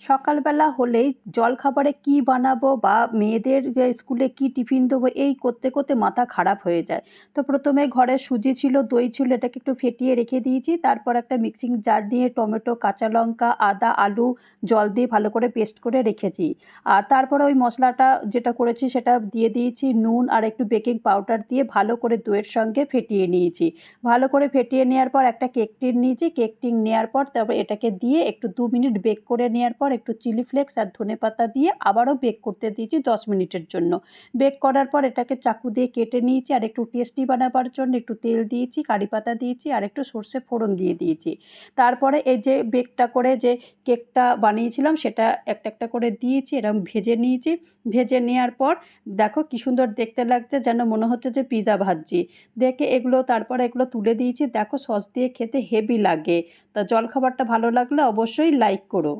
সকালবেলা হলেই জলখাবারে কী বানাবো বা মেয়েদের স্কুলে কী টিফিন দেবো এই করতে করতে মাথা খারাপ হয়ে যায়। তো প্রথমে ঘরে সুজি ছিল, দই ছিল, এটাকে একটু ফেটিয়ে রেখে দিয়েছি। তারপর একটা মিক্সিং জার নিয়ে টমেটো, কাঁচা লঙ্কা, আদা, আলু জল দিয়ে ভালো করে পেস্ট করে রেখেছি। আর তারপরে ওই মশলাটা যেটা করেছি সেটা দিয়ে দিয়েছি, নুন আর একটু বেকিং পাউডার দিয়ে ভালো করে দইয়ের সঙ্গে ফেটিয়ে নিয়েছি। ভালো করে ফেটিয়ে নেওয়ার পর একটা কেক টিন নিয়েছি, কেক টিন নেওয়ার পর তারপর এটাকে দিয়ে একটু 2 মিনিট বেক করে নেওয়ার পর একটু চিলি ফ্লেক্স আর ধনেপাতা দিয়ে আবারও বেক করতে দিয়েছি 10 মিনিটের জন্য। বেক করার পর এটাকে চাকু দিয়ে কেটে নিয়েছি, আর একটু টেস্টি বানাবার জন্য একটু তেল দিয়েছি, কারি পাতা দিয়েছি আর একটু সর্ষে ফোড়ন দিয়ে দিয়েছি। তারপরে এই যে বেকটা করে যে কেকটা বানিয়েছিলাম সেটা একটা একটা করে দিয়েছি, এরকম ভেজে নিয়েছি। ভেজে নেওয়ার পর দেখো কি সুন্দর দেখতে লাগছে, যেন মনে হচ্ছে যে পিৎজা ভাজছি। দেখে এগুলো তারপরে এগুলো তুলে দিয়েছি। দেখো সস দিয়ে খেতে হেভি লাগে। তা জলখাবারটা ভালো লাগলে অবশ্যই লাইক করো।